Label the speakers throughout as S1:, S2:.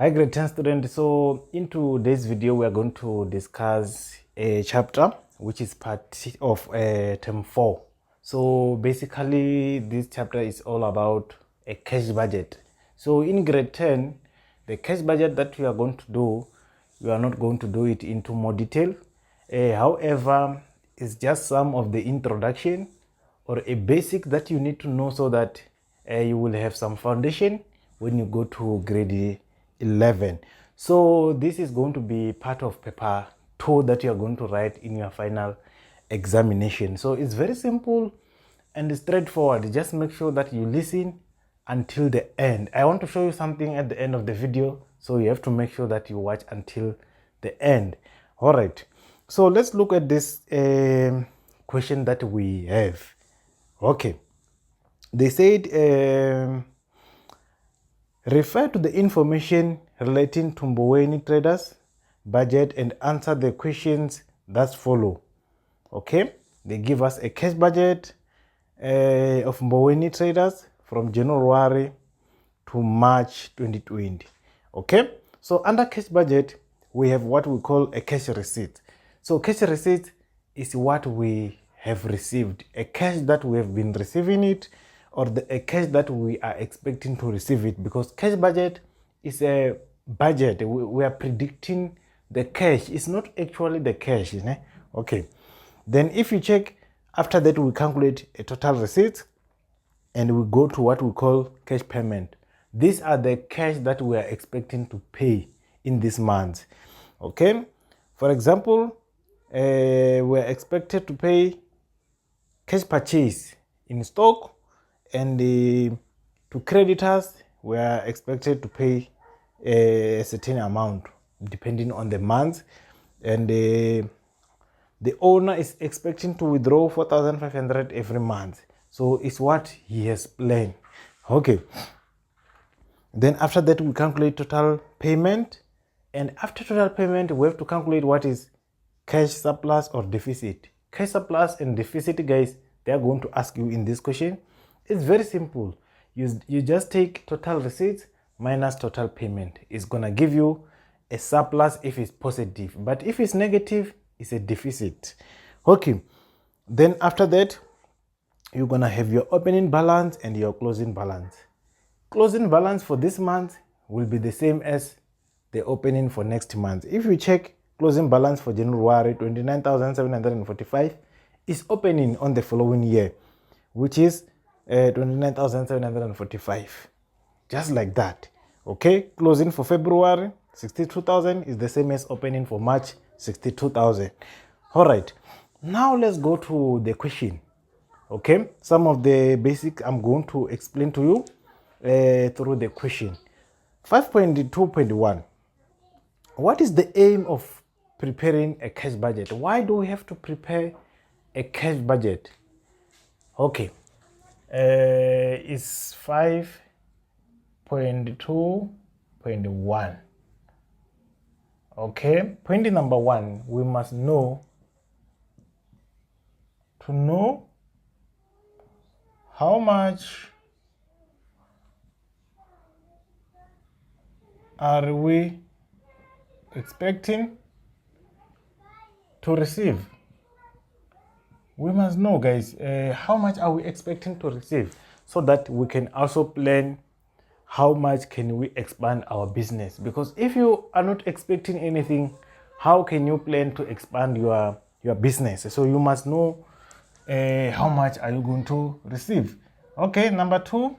S1: Hi grade 10 students. So in today's video we are going to discuss a chapter which is part of term 4. So basically this chapter is all about a cash budget. So in grade 10, the cash budget that we are going to do, we are not going to do it into more detail. However, it's just some of the introduction or a basic that you need to know so that you will have some foundation when you go to grade 11. So this is going to be part of paper 2 that you are going to write in your final examination. So it's very simple and straightforward. Just make sure that you listen until the end. I want to show you something at the end of the video, so you have to make sure that you watch until the end. All right, so let's look at this question that we have. Okay, they said refer to the information relating to Mboweni traders budget and answer the questions that follow. Okay, they give us a cash budget of Mboweni traders from January to March 2020. Okay, so under cash budget we have what we call a cash receipt. So cash receipt is what we have received, a cash that we have been receiving it, or a cash that we are expecting to receive it, because cash budget is a budget. We are predicting the cash. It's not actually the cash, you know? Okay, then if you check, after that we calculate a total receipt and we go to what we call cash payment. These are the cash that we are expecting to pay in this month. Okay, for example, we are expected to pay cash purchase in stock, and to creditors we are expected to pay a certain amount depending on the month, and the owner is expecting to withdraw 4,500 every month. So it's what he has planned. Okay, then after that we calculate total payment, and after total payment we have to calculate what is cash surplus or deficit. Cash surplus and deficit, guys, they are going to ask you in this question. It's very simple. You just take total receipts minus total payment. It's gonna give you a surplus if it's positive, but if it's negative, it's a deficit. Okay, then after that you're gonna have your opening balance and your closing balance. Closing balance for this month will be the same as the opening for next month. If you check closing balance for January, 29,745 is opening on the following year, which is 29,745, just like that. Okay, closing for February 62,000 is the same as opening for March 62,000. All right, now let's go to the question. Okay, some of the basic I'm going to explain to you through the question. 5.2.1, what is the aim of preparing a cash budget? Why do we have to prepare a cash budget? Okay, it's 5.2.1. okay, point number 1, we must know how much are we expecting to receive. We must know, guys, how much are we expecting to receive, so that we can also plan how much can we expand our business. Because if you are not expecting anything, how can you plan to expand your business? So you must know how much are you going to receive. Okay, number 2,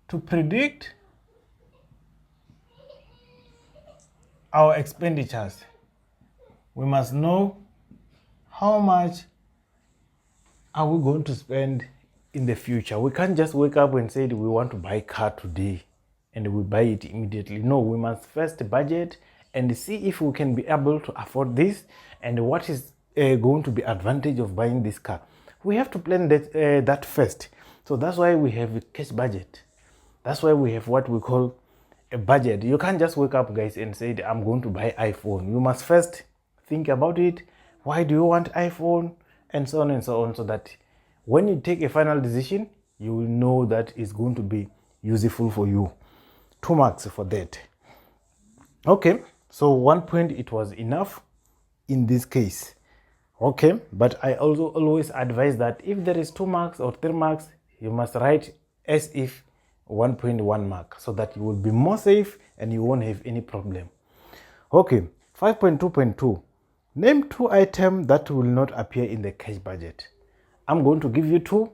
S1: to predict our expenditures, we must know how much are we going to spend in the future. We can't just wake up and say we want to buy a car today and we buy it immediately. No, we must first budget and see if we can be able to afford this, and what is going to be advantage of buying this car. We have to plan that first. So that's why we have a cash budget. That's why we have what we call a budget. You can't just wake up, guys, and say I'm going to buy iPhone. You must first think about it. Why do you want iPhone? And so on, so that when you take a final decision, you will know that it's going to be useful for you. 2 marks for that. Okay, so 1 point, it was enough in this case. Okay, but I also always advise that if there is 2 marks or 3 marks, you must write as if 1.1 mark, so that you will be more safe and you won't have any problem. Okay, 5.2.2. Name 2 items that will not appear in the cash budget. I'm going to give you 2,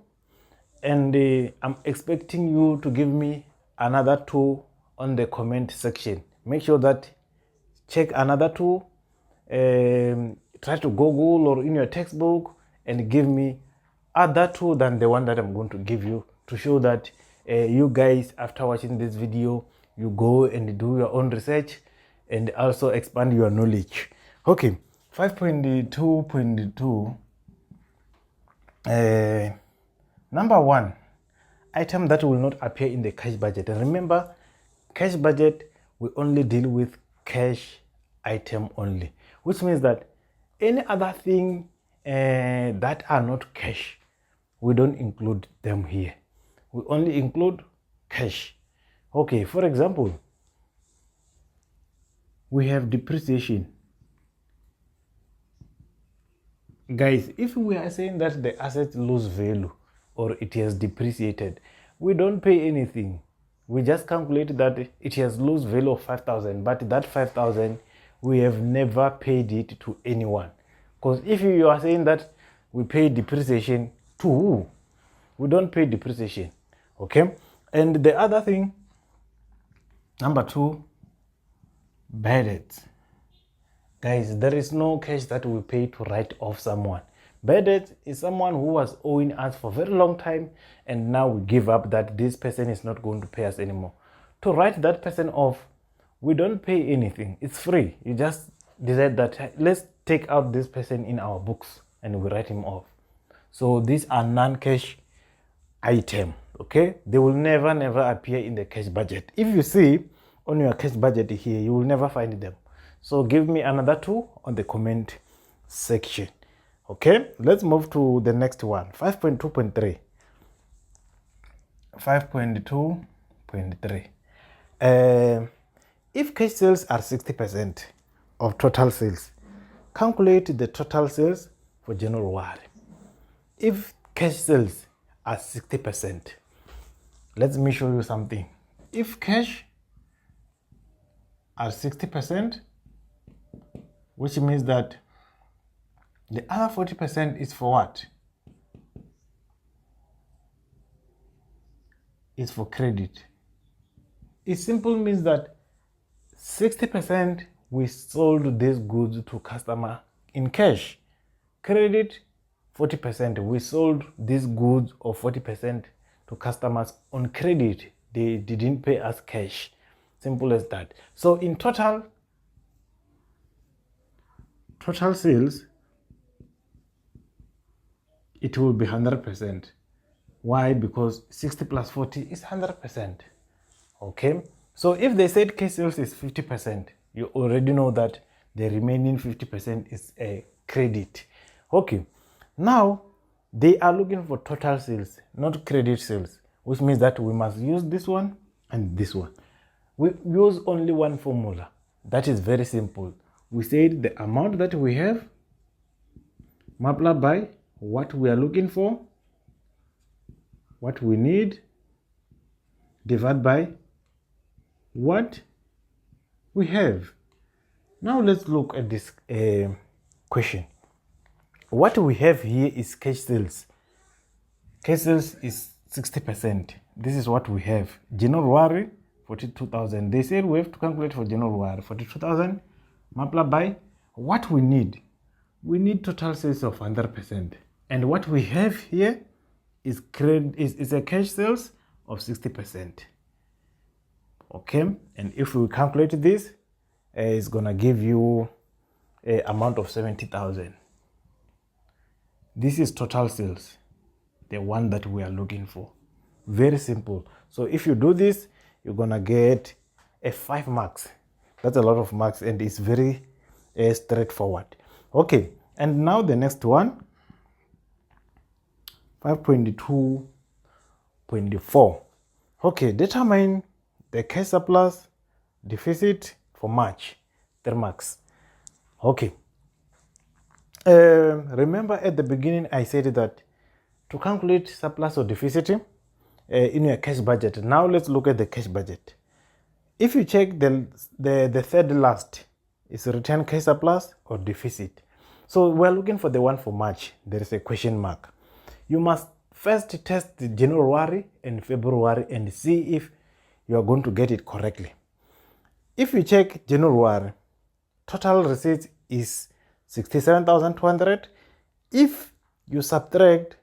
S1: and I'm expecting you to give me another 2 on the comment section. Make sure that check another 2, try to Google or in your textbook and give me other 2 than the one that I'm going to give you, to show that you guys, after watching this video, you go and do your own research and also expand your knowledge. Okay, 5.2.2. Number 1, item that will not appear in the cash budget. And remember, cash budget, we only deal with cash item only, which means that any other thing that are not cash, we don't include them here. We only include cash. Okay, for example, we have depreciation. Guys, if we are saying that the asset lose value or it has depreciated, we don't pay anything. We just calculate that it has lose value of 5,000, but that 5,000, we have never paid it to anyone. Because if you are saying that we pay depreciation to who? We don't pay depreciation. Okay, and the other thing, number 2, bad debts. Guys, there is no cash that we pay to write off someone. Bad debt is someone who was owing us for a very long time, and now we give up that this person is not going to pay us anymore. To write that person off, we don't pay anything. It's free. You just decide that let's take out this person in our books and we write him off. So these are non-cash items. Okay, they will never appear in the cash budget. If you see on your cash budget here, you will never find them. So give me another 2 on the comment section. Okay, let's move to the next one. 5.2.3. 5.2.3. If cash sales are 60% of total sales, calculate the total sales for January. If cash sales are 60%, let me show you something. If cash are 60%, which means that the other 40% is for what? It's for credit. It simply means that 60% we sold these goods to customer in cash. Credit, 40%. We sold these goods or 40% to customers on credit. They didn't pay us cash. Simple as that. So in total sales, it will be 100%. Why? Because 60 plus 40 is 100%. Okay, so if they said cash sales is 50%, you already know that the remaining 50% is a credit. Okay, now they are looking for total sales, not credit sales, which means that we must use this one and this one. We use only one formula. That is very simple. We said the amount that we have multiplied by what we are looking for, what we need, divide by what we have. Now let's look at this question. What we have here is cash sales. Cash sales is 60%. This is what we have. January, 42,000. They said we have to calculate for January, 42,000 multiplied by what we need. We need total sales of 100%. And what we have here is a cash sales of 60%. Okay, and if we calculate this, it's gonna give you an amount of 70,000. This is total sales, the one that we are looking for. Very simple. So if you do this, you're gonna get a 5 marks. That's a lot of marks, and it's very straightforward. Okay, and now the next one, 5.2.4. Okay, determine the cash surplus deficit for March, 3 marks. Okay. Remember at the beginning I said that to calculate surplus or deficit in your cash budget. Now let's look at the cash budget. If you check the third last, is return cash surplus or deficit. So we're looking for the one for March. There is a question mark. You must first test January and February and see if you are going to get it correctly. If you check January, total receipts is 67,200. If you subtract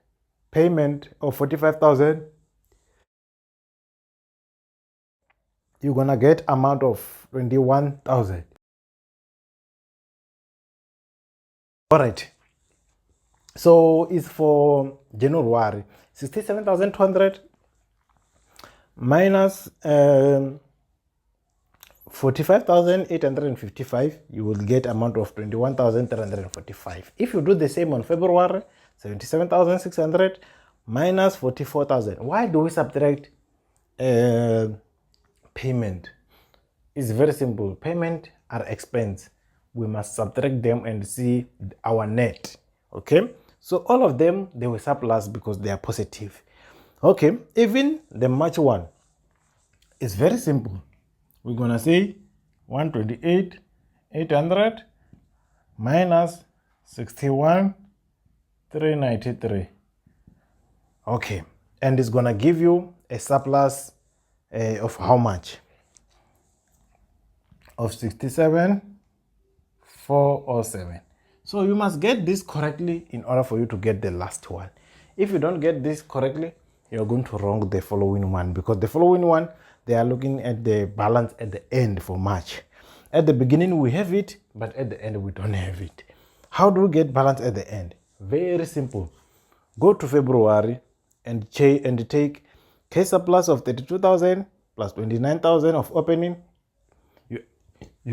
S1: payment of 45,000, you're gonna get amount of 21,000. All right. So it's for January 67,200 minus 45,855. You will get amount of 21,345. If you do the same on February, 77,600 minus 44,000. Why do we subtract payment? It's very simple. Payment are expense. We must subtract them and see our net. Okay, so all of them, they were surplus because they are positive. Okay, even the March one is very simple. We're gonna say 128,800 minus 61,393. Okay, and it's gonna give you a surplus of how much? Of 67,407. So you must get this correctly in order for you to get the last one. If you don't get this correctly, you're going to wrong the following one, because the following one, they are looking at the balance at the end for March. At the beginning we have it, but at the end we don't have it. How do we get balance at the end? Very simple. Go to February and take cash surplus of 32,000 plus 29,000 of opening. You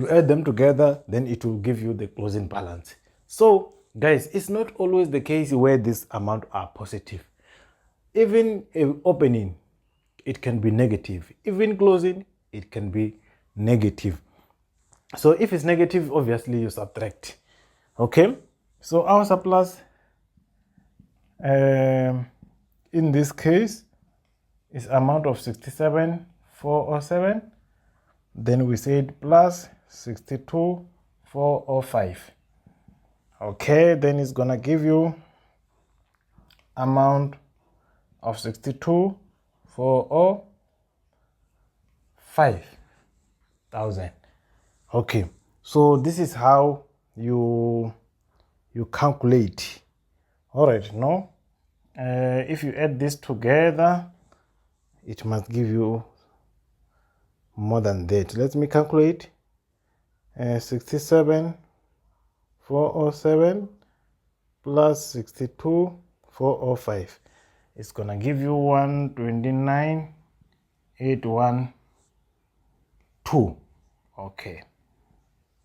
S1: add them together, then it will give you the closing balance. So guys, it's not always the case where this amount are positive. Even opening, it can be negative. Even closing, it can be negative. So if it's negative, obviously you subtract. Okay, so our surplus in this case is amount of 67,407. Then we said plus 62,405. Okay, then it's gonna give you amount of 62,405,000. Okay, so this is how you calculate. All right, no, if you add this together, it must give you more than that. Let me calculate. 67,407 plus 62,405. It's gonna give you 129,812. Okay,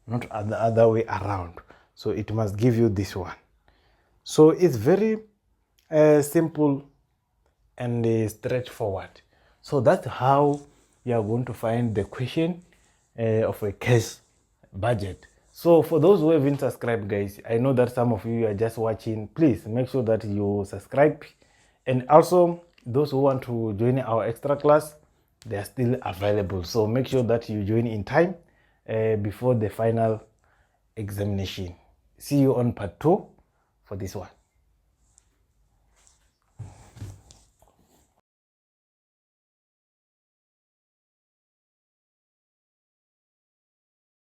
S1: not the other way around. So it must give you this one. So it's very simple and straightforward. So that's how you are going to find the question of a cash budget. So for those who haven't subscribed, guys, I know that some of you are just watching. Please make sure that you subscribe. And also those who want to join our extra class, they are still available. So make sure that you join in time before the final examination. See you on part 2 for this one.